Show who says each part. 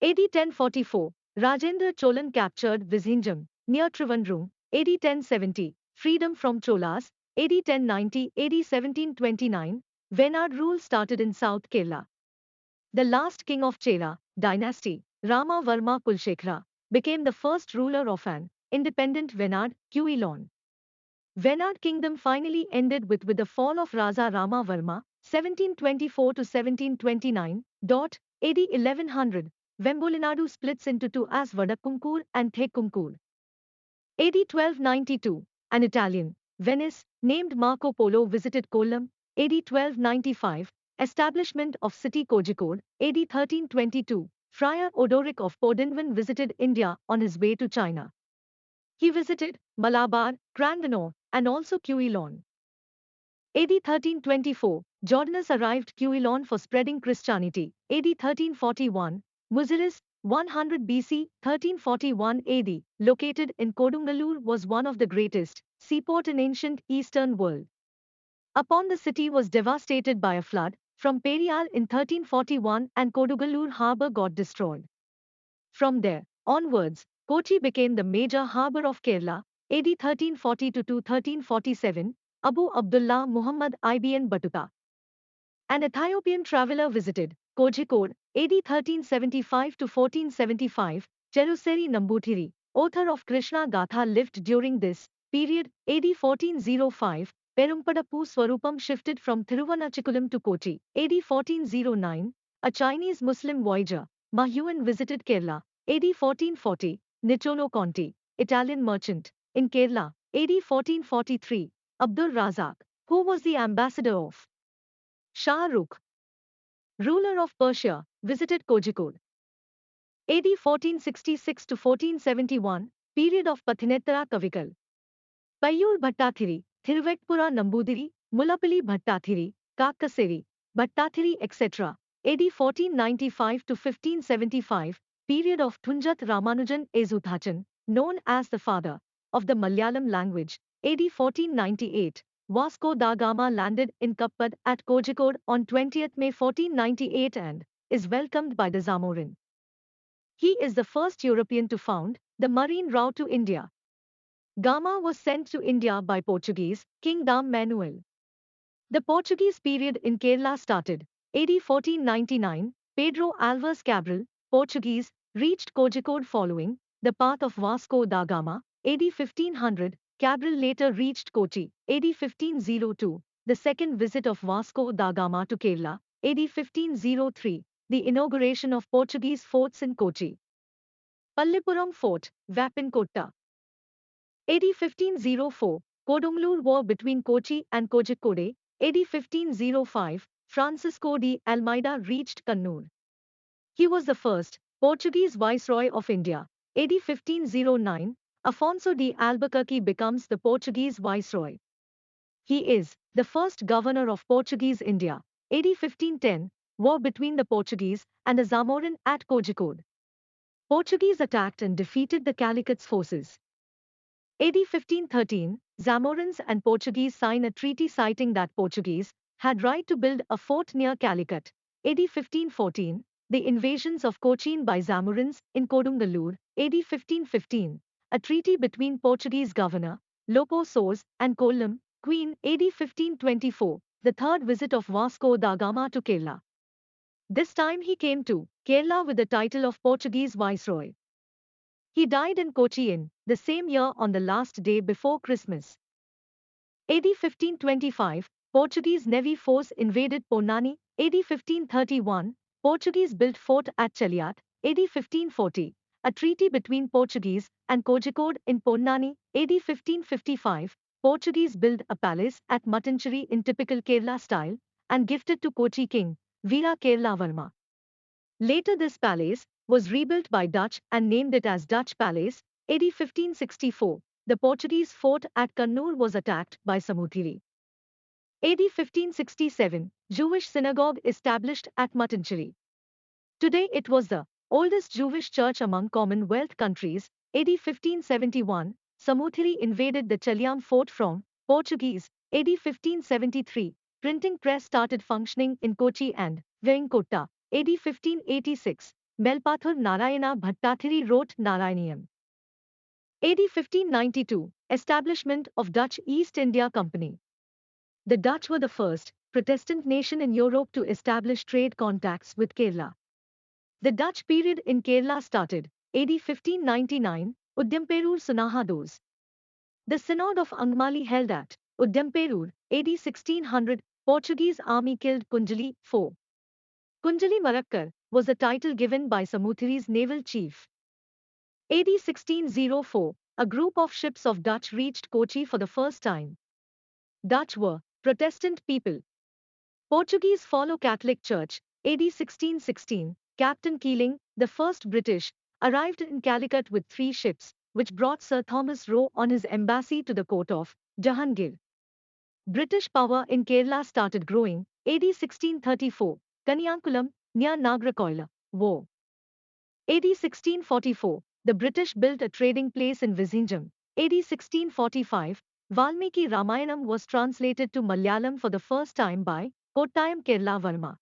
Speaker 1: AD 1044, Rajendra Cholan captured Vizhinjam, near Trivandrum. AD 1070, freedom from Cholas. AD 1090, AD 1729, Venad rule started in South Kerala. The last king of Chela dynasty, Rama Varma Kulshekhara, became the first ruler of an independent Venad Quilon. Venad kingdom finally ended with the fall of Raja Rama Varma, 1724 to 1729. AD 1100, Vembolinadu splits into two as Vadakunkur and Thekkumkur. AD 1292, an Italian, Venice, named Marco Polo visited Kollam. AD 1295, establishment of city Kozhikode. AD 1322, Friar Odoric of Podindwan visited India on his way to China. He visited Malabar, Crandanore, and also Quilon. AD 1324, Jordanus arrived Quilon for spreading Christianity. AD 1341, Muziris, 100 BC, 1341 AD, located in Kodungalur, was one of the greatest seaport in ancient Eastern world. Upon the city was devastated by a flood from Periyar in 1341 and Kodungalur harbour got destroyed. From there onwards, Kochi became the major harbour of Kerala. AD 1342 to 1347, Abu Abdullah Muhammad ibn Battuta, an Ethiopian traveller, visited Kozhikode. AD 1375 to 1475, Cheruseri Namboothiri, author of Krishna Gatha, lived during this period. AD 1405, Perumpadapu Swarupam shifted from Thiruvanachikulam to Kochi. AD 1409, a Chinese Muslim voyager, Mahuan, visited Kerala. AD 1440, Niccolo Conti, Italian merchant, in Kerala. AD 1443, Abdul Razak, who was the ambassador of Shah Rukh, ruler of Persia, visited Kozhikode. AD 1466 to 1471, period of Pathinettara Kavikal. Payyur Bhattathiri, Thiruvekkapura Nambudiri, Mullapalli Bhattathiri, Kakkaseri, Bhattathiri, etc. AD 1495 to 1575, period of Thunjat Ramanujan Ezhuthachan, known as the father of the Malayalam language. AD 1498, Vasco da Gama landed in Kappad at Kozhikode on 20th May 1498 and is welcomed by the Zamorin. He is the first European to found the marine route to India. Gama was sent to India by Portuguese King Dom Manuel. The Portuguese period in Kerala started. AD 1499, Pedro Alvares Cabral, Portuguese, reached Kozhikode following the path of Vasco da Gama. AD 1500, Cabral later reached Kochi. AD 1502, the second visit of Vasco da Gama to Kerala. AD 1503, the inauguration of Portuguese forts in Kochi. Pallipuram Fort, Vapinkotta. AD 1504, Kodungalur war between Kochi and Kozhikode. AD 1505, Francisco de Almeida reached Kannur. He was the first Portuguese viceroy of India. AD 1509, Afonso de Albuquerque becomes the Portuguese viceroy. He is the first governor of Portuguese India. AD 1510, war between the Portuguese and the Zamorin at Kozhikode. Portuguese attacked and defeated the Calicut's forces. AD 1513, Zamorans and Portuguese sign a treaty citing that Portuguese had right to build a fort near Calicut. AD 1514, the invasions of Cochin by Zamorans in Kodungalur. AD 1515, a treaty between Portuguese governor Lopo Soares and Kollam, Queen. AD 1524, the third visit of Vasco da Gama to Kerala. This time he came to Kerala with the title of Portuguese viceroy. He died in Kochi in the same year on the last day before Christmas. AD 1525, Portuguese navy force invaded Ponnani. AD 1531, Portuguese built fort at Cheliat. AD 1540, a treaty between Portuguese and Kozhikode in Ponnani. AD 1555, Portuguese built a palace at Mattancherry in typical Kerala style and gifted to Kochi king Veera Kerala Varma. Later this palace was rebuilt by Dutch and named it as Dutch Palace. AD 1564, the Portuguese fort at Kannur was attacked by Samuthiri. AD 1567, Jewish synagogue established at Mattancherry. Today it was the oldest Jewish church among Commonwealth countries. AD 1571, Samuthiri invaded the Cheliam fort from Portuguese. AD 1573, printing press started functioning in Kochi and Vengkotta. AD 1586, Melpathur Narayana Bhattathiri wrote Narayaniam. AD 1592, establishment of Dutch East India Company. The Dutch were the first Protestant nation in Europe to establish trade contacts with Kerala. The Dutch period in Kerala started AD 1599, Uddamperur Sunahados. The Synod of Angmali held at Uddamperur, AD 1600, Portuguese army killed Kunjali, 4. Kunjali Marakkar was the title given by Samuthiri's naval chief. AD 1604, a group of ships of Dutch reached Kochi for the first time. Dutch were Protestant people. Portuguese follow Catholic Church. AD 1616, Captain Keeling, the first British, arrived in Calicut with 3 ships, which brought Sir Thomas Roe on his embassy to the court of Jahangir. British power in Kerala started growing. AD 1634, Kanyakulam, near Nagarkoil, war. AD 1644, the British built a trading place in Vizhinjam. AD 1645, Valmiki Ramayanam was translated to Malayalam for the first time by Kottayam Kerala Varma.